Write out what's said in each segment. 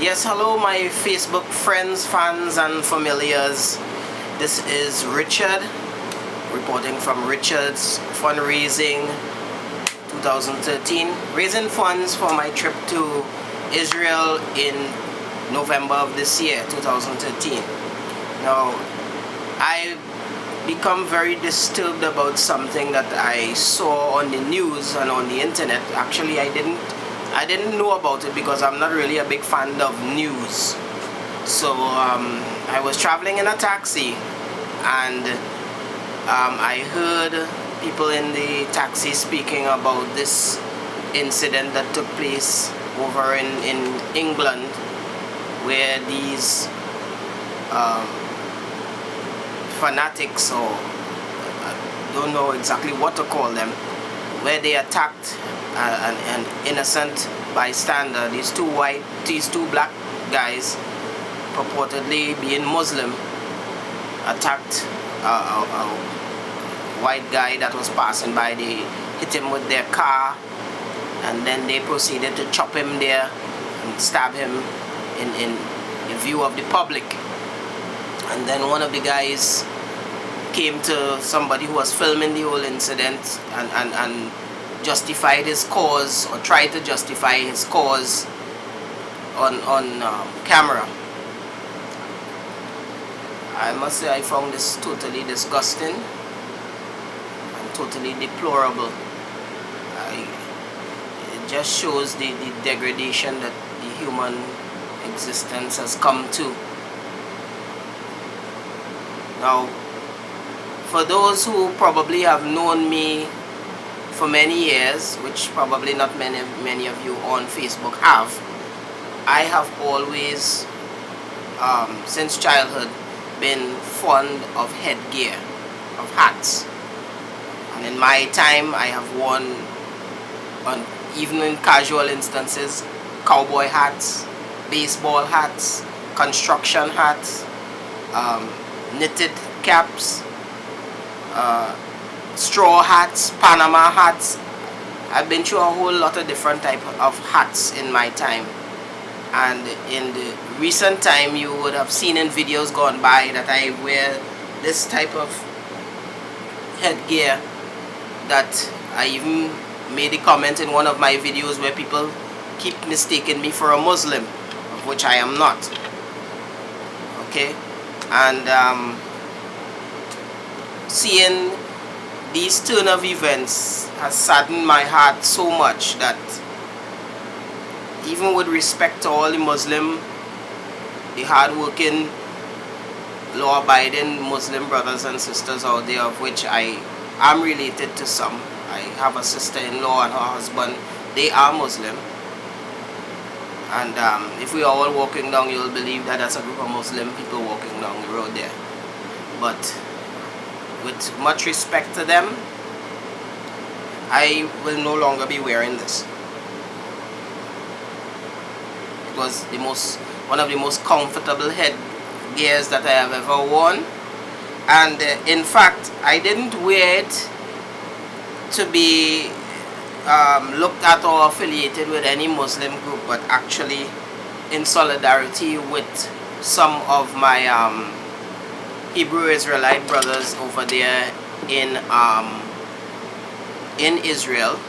Yes, hello, my Facebook friends, fans, and familiars. This is Richard, reporting from Richard's Fundraising 2013, raising funds for my trip to Israel in November of this year, 2013. Now, I become very disturbed about something that I saw on the news and on the internet. Actually, I didn't know about it because I'm not really a big fan of news. So I was traveling in a taxi, and I heard people in the taxi speaking about this incident that took place over in England, where these fanatics, or I don't know exactly what to call them, where they attacked an innocent bystander. These two black guys, purportedly being Muslim, attacked a white guy that was passing by. They hit him with their car, and then they proceeded to chop him there and stab him in view of the public. And then one of the guys came to somebody who was filming the whole incident and justified his cause, or tried to justify his cause on camera. I must say I found this totally disgusting and totally deplorable. It just shows the degradation that the human existence has come to. Now, for those who probably have known me for many years, which probably not many of you on Facebook have, I have always, since childhood, been fond of headgear, of hats. And in my time, I have worn, even in casual instances, cowboy hats, baseball hats, construction hats, knitted caps, straw hats, Panama hats. I've been through a whole lot of different type of hats in my time. And in the recent time, you would have seen in videos gone by that I wear this type of headgear, that I even made a comment in one of my videos where people keep mistaking me for a Muslim, of which I am not. Okay? And seeing these turn of events has saddened my heart so much that, even with respect to all the Muslim, the hard-working, law-abiding Muslim brothers and sisters out there, of which I am related to some. I have a sister-in-law and her husband. They are Muslim. And if we are all walking down, you'll believe that that's a group of Muslim people walking down the road there. But with much respect to them, I will no longer be wearing this. It was one of the most comfortable headgears that I have ever worn. And in fact, I didn't wear it to be looked at or affiliated with any Muslim group, but actually in solidarity with some of my Hebrew Israelite brothers over there in Israel,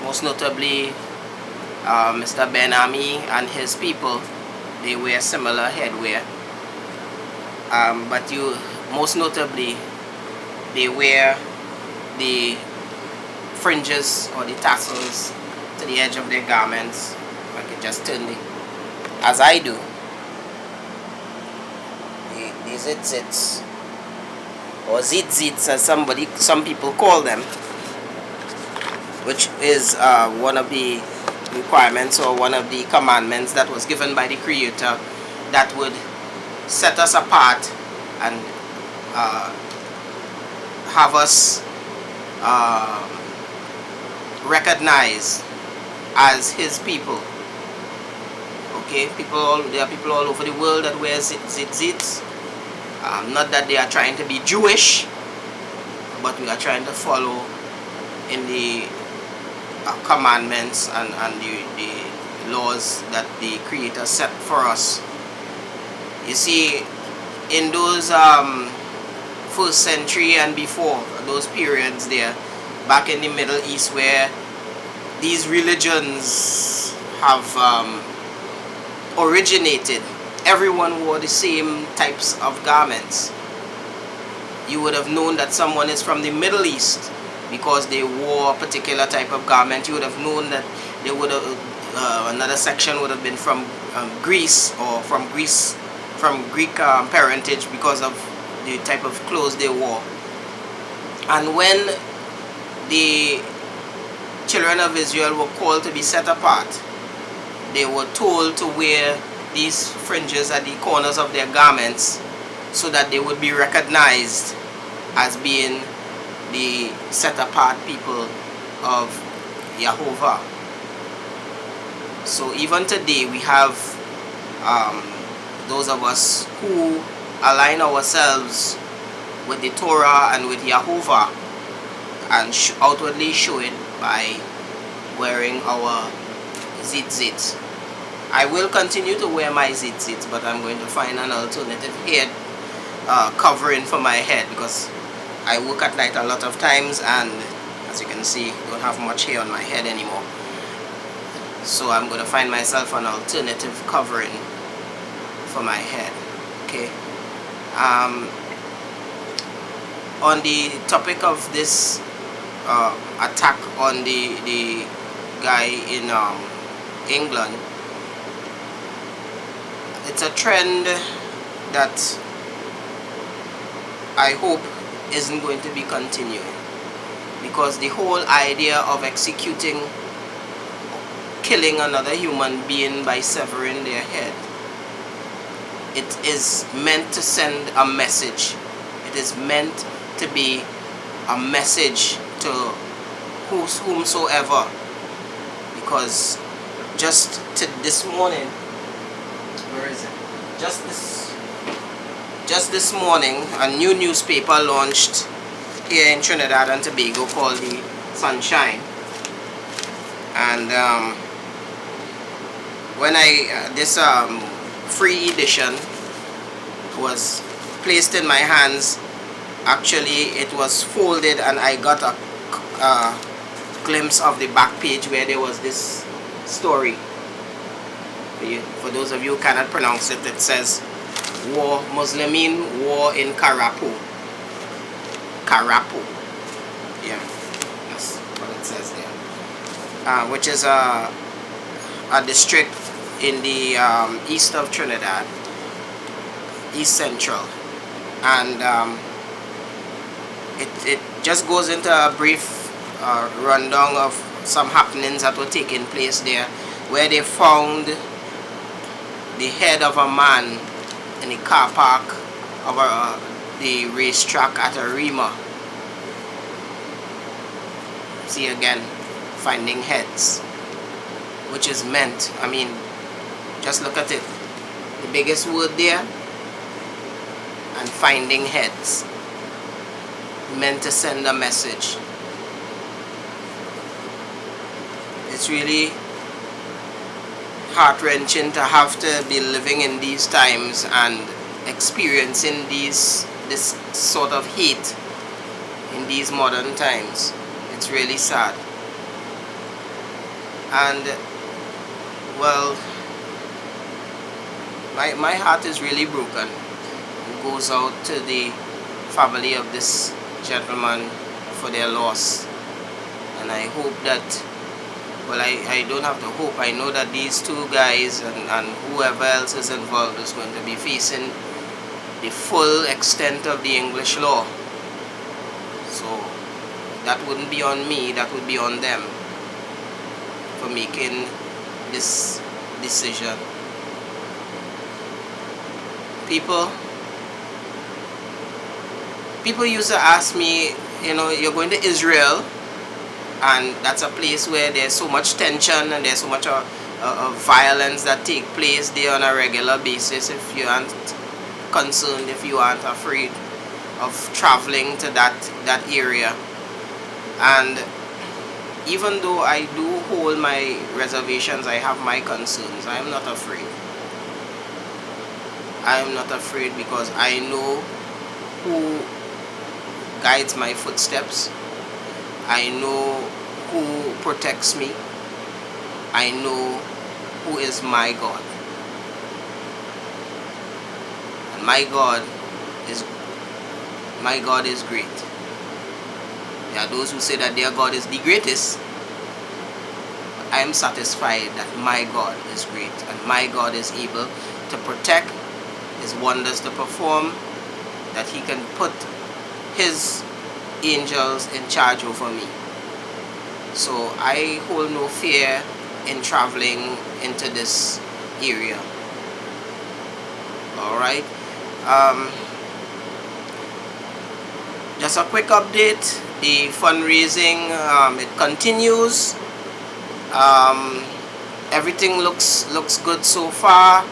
most notably Mr. Ben Ami and his people. They wear similar headwear, but most notably they wear the fringes or the tassels to the edge of their garments. I can just turn as I do, the zitzits, or zitzits as some people call them, which is one of the requirements or one of the commandments that was given by the Creator that would set us apart and have us recognized as His people. Okay, there are people all over the world that wear zitzits. Not that they are trying to be Jewish, but we are trying to follow in the commandments and the laws that the Creator set for us. You see, in those first century and before, those periods there, back in the Middle East, where these religions have originated, everyone wore the same types of garments. You would have known that someone is from the Middle East because they wore a particular type of garment. You would have known that they would have another section would have been from Greece, or from Greek parentage, because of the type of clothes they wore. And when the children of Israel were called to be set apart, they were told to wear these fringes at the corners of their garments so that they would be recognized as being the set apart people of Jehovah. So even today we have those of us who align ourselves with the Torah and with Jehovah, and outwardly show it by wearing our tzitzit. I will continue to wear my tzitzit, but I'm going to find an alternative head covering for my head, because I work at night a lot of times, and as you can see, don't have much hair on my head anymore. So I'm going to find myself an alternative covering for my head. Okay. On the topic of this attack on the guy in England, it's a trend that I hope isn't going to be continuing, because the whole idea of executing, killing another human being by severing their head, it is meant to send a message. It is meant to be a message to whomsoever, because just this morning, where is it? Just this morning, a new newspaper launched here in Trinidad and Tobago called the Sunshine. And when this free edition was placed in my hands, actually it was folded, and I got a glimpse of the back page where there was this story. For those of you who cannot pronounce it, it says War, Muslimin War in Karapu. Karapu. Yeah, that's what it says there. Which is a district in the east of Trinidad, East Central. And it just goes into a brief rundown of some happenings that were taking place there, where they found the head of a man in the car park of the racetrack at Arima. See again, finding heads, which is meant, I mean, just look at it, the biggest word there, and finding heads, meant to send a message. It's really heart-wrenching to have to be living in these times and experiencing this sort of hate in these modern times. It's really sad. And well, my heart is really broken. It goes out to the family of this gentleman for their loss, and I hope that, well, I don't have to hope, I know that these two guys and whoever else is involved is going to be facing the full extent of the English law. So that wouldn't be on me, that would be on them for making this decision. People used to ask me, you know, you're going to Israel, and that's a place where there's so much tension and there's so much violence that take place there on a regular basis. If you aren't concerned, if you aren't afraid of traveling to that area. And even though I do hold my reservations, I have my concerns, I am not afraid. I am not afraid because I know who guides my footsteps. I know who protects me. I know who is my God. And my God is great. There are those who say that their God is the greatest. I am satisfied that my God is great and my God is able to protect, His wonders to perform, that He can put His angels in charge over me. So I hold no fear in traveling into this area. Alright. Just a quick update. The fundraising, it continues. Everything looks good so far.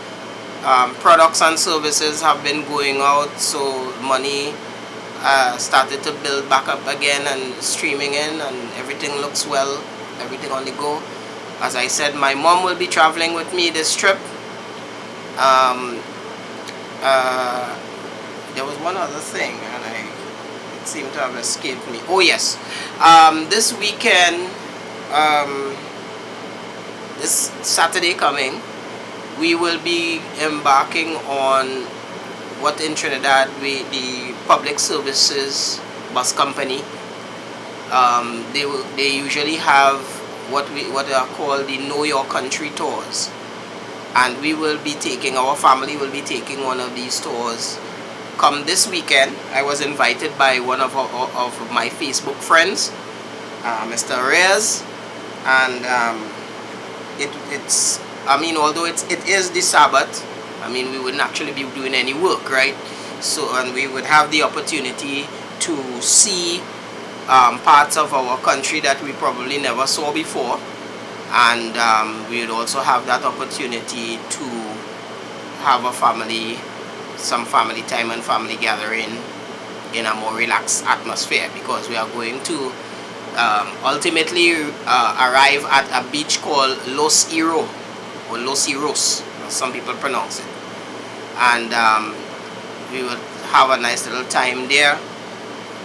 Products and services have been going out, so money started to build back up again and streaming in, and everything looks well, everything on the go. As I said, my mom will be traveling with me this trip. There was one other thing and it seemed to have escaped me. Oh yes, this weekend, this Saturday coming, we will be embarking on what in Trinidad the public services bus company. They usually have what are called the Know Your Country tours, and our family will be taking one of these tours come this weekend. I was invited by one of my Facebook friends, Mr. Reyes, and although it is the Sabbath, we wouldn't actually be doing any work, right? So, and we would have the opportunity to see parts of our country that we probably never saw before, and we would also have that opportunity to have some family time and family gathering in a more relaxed atmosphere, because we are going to ultimately arrive at a beach called Los Iro, or Los Iros, as some people pronounce it, and we will have a nice little time there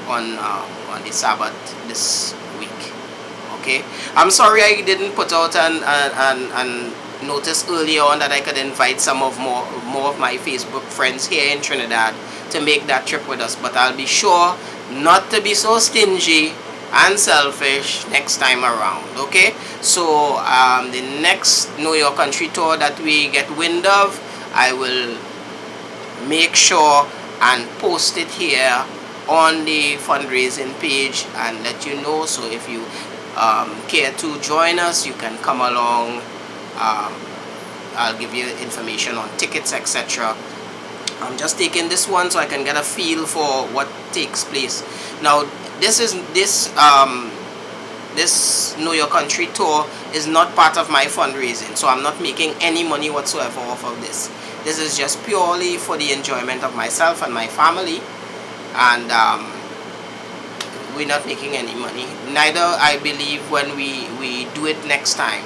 on the Sabbath this week. Okay, I'm sorry I didn't put out an notice earlier on that I could invite some of more of my Facebook friends here in Trinidad to make that trip with us, but I'll be sure not to be so stingy and selfish next time around. Okay, so the next Know Your Country tour that we get wind of, I will make sure and post it here on the fundraising page and let you know. So if you care to join us, you can come along. I'll give you information on tickets, etc. I'm just taking this one so I can get a feel for what takes place. Now, this Know Your Country tour is not part of my fundraising, so I'm not making any money whatsoever off of this. This is just purely for the enjoyment of myself and my family, and we're not making any money. Neither, I believe, when we do it next time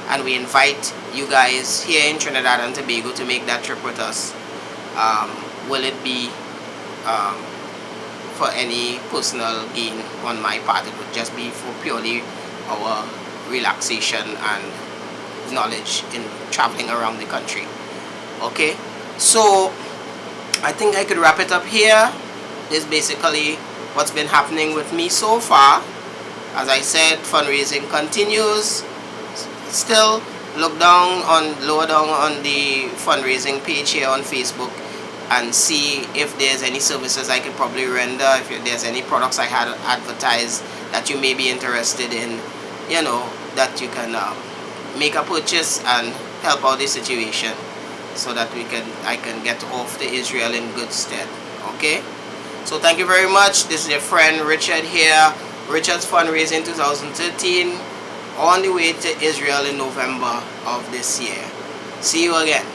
and we invite you guys here in Trinidad and Tobago to make that trip with us, will it be for any personal gain on my part. It would just be for purely our relaxation and knowledge in traveling around the country. Okay, so I think I could wrap it up here. This is basically what's been happening with me so far. As I said, fundraising continues. Still, lower down on the fundraising page here on Facebook and see if there's any services I could probably render, if there's any products I had advertised that you may be interested in, that you can make a purchase and help out the situation, so that I can get off to Israel in good stead. Okay, so thank you very much. This is your friend Richard here, Richard's Fundraising 2013, on the way to Israel in November of this year. See you again.